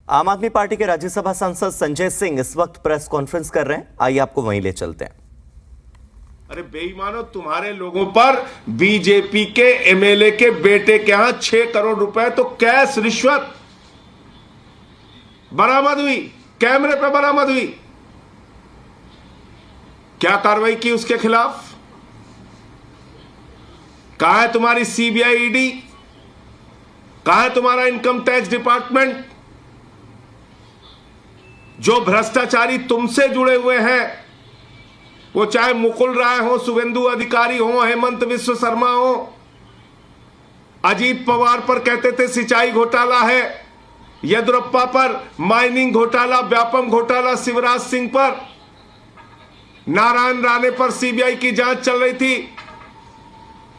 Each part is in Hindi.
आम आदमी पार्टी के राज्यसभा सांसद संजय सिंह इस वक्त प्रेस कॉन्फ्रेंस कर रहे हैं। आइए आपको वहीं ले चलते हैं। अरे बेईमानो, तुम्हारे लोगों पर बीजेपी के एमएलए के बेटे के यहां 6 करोड़ रुपए तो कैश रिश्वत बरामद हुई, कैमरे पे बरामद हुई। क्या कार्रवाई की उसके खिलाफ? कहां है तुम्हारी सीबीआई, ईडी? कहां है तुम्हारा इनकम टैक्स डिपार्टमेंट? जो भ्रष्टाचारी तुमसे जुड़े हुए हैं, वो चाहे मुकुल राय हो, शुभेंदु अधिकारी हो, हेमंत विश्व शर्मा हो, अजीत पवार पर कहते थे सिंचाई घोटाला है, येदियुरप्पा पर माइनिंग घोटाला, व्यापम घोटाला, शिवराज सिंह पर, नारायण राणे पर सीबीआई की जांच चल रही थी।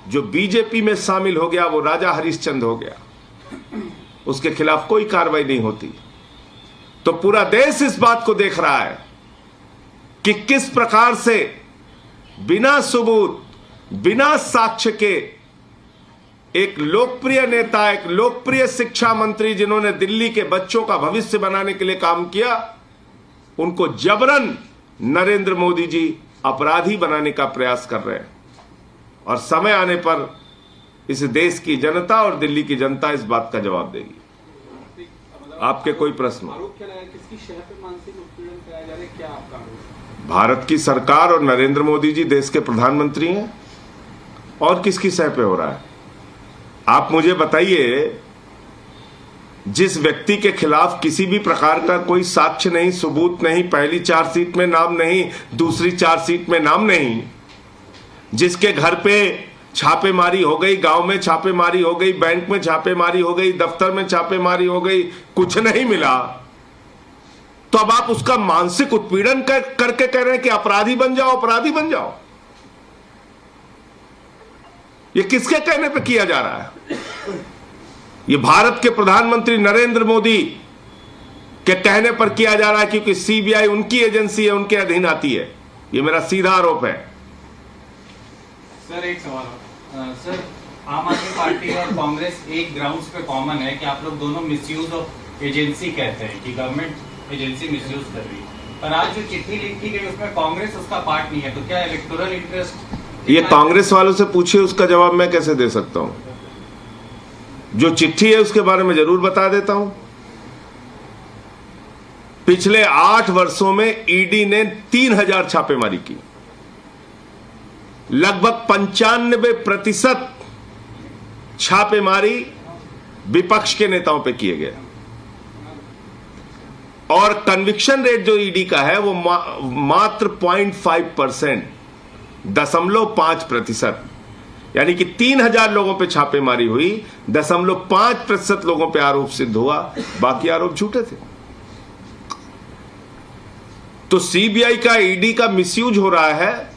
जो बीजेपी में शामिल हो गया वो राजा हरिश्चंद्र हो गया, उसके खिलाफ कोई कार्रवाई नहीं होती। तो पूरा देश इस बात को देख रहा है कि किस प्रकार से बिना सबूत, बिना साक्ष्य के एक लोकप्रिय नेता, एक लोकप्रिय शिक्षा मंत्री जिन्होंने दिल्ली के बच्चों का भविष्य बनाने के लिए काम किया, उनको जबरन नरेंद्र मोदी जी अपराधी बनाने का प्रयास कर रहे हैं। और समय आने पर इस देश की जनता और दिल्ली की जनता इस बात का जवाब देगी। आपके कोई प्रश्न? किसकी शह पे मानसिक उत्पीड़न कराया जा रहा है, क्या आपका आरोप? भारत की सरकार और नरेंद्र मोदी जी देश के प्रधानमंत्री हैं, और किसकी शह पे हो रहा है? आप मुझे बताइए, जिस व्यक्ति के खिलाफ किसी भी प्रकार का कोई साक्ष्य नहीं, सबूत नहीं, पहली चार्जशीट में नाम नहीं, दूसरी चार्जशीट में नाम नहीं, जिसके घर पे छापेमारी हो गई, गांव में छापेमारी हो गई, बैंक में छापेमारी हो गई, दफ्तर में छापेमारी हो गई, कुछ नहीं मिला, तो अब आप उसका मानसिक उत्पीड़न करके कह रहे हैं कि अपराधी बन जाओ, अपराधी बन जाओ। ये किसके कहने पे किया जा रहा है? ये भारत के प्रधानमंत्री नरेंद्र मोदी के कहने पर किया जा रहा है, क्योंकि सीबीआई उनकी एजेंसी है, उनके अधीन आती है। ये मेरा सीधा आरोप है। सर एक सवाल सर, आम आदमी पार्टी और कांग्रेस एक ग्राउंड्स पे कॉमन है कि आप लोग दोनों मिसयूज ऑफ एजेंसी कहते हैं कि गवर्नमेंट एजेंसी मिसयूज कर रही है, पर आज जो चिट्ठी लिखी गई उसमें कांग्रेस उसका पार्ट नहीं है, तो क्या इलेक्टोरल इंटरेस्ट? ये कांग्रेस वालों से पूछिए, उसका जवाब मैं कैसे दे सकता हूं? जो चिट्ठी है उसके बारे में जरूर बता देता हूं। पिछले 8 वर्षों में ईडी ने 3000 छापेमारी की, लगभग 95% छापेमारी विपक्ष के नेताओं पे किए गए, और कन्विक्शन रेट जो ईडी का है वो मात्र 0.5%, 0.5%, यानी कि 3000 लोगों पे छापेमारी हुई, 0.5% लोगों पे आरोप सिद्ध हुआ, बाकी आरोप झूठे थे। तो सीबीआई का, ईडी का मिसयूज हो रहा है,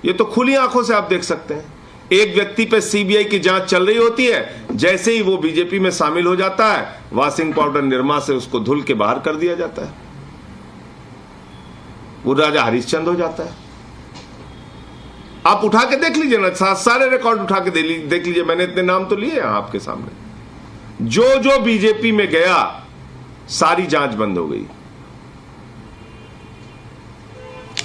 ये तो खुली आंखों से आप देख सकते हैं। एक व्यक्ति पे सीबीआई की जांच चल रही होती है, जैसे ही वो बीजेपी में शामिल हो जाता है, वॉशिंग पाउडर निरमा से उसको धुल के बाहर कर दिया जाता है, वो राजा हरिश्चंद्र हो जाता है। आप उठा के देख लीजिए ना, सारे रिकॉर्ड उठा के देख लीजिए। मैंने इतने नाम तो लिए यहां आपके सामने। जो जो बीजेपी में गया, सारी जांच बंद हो गई।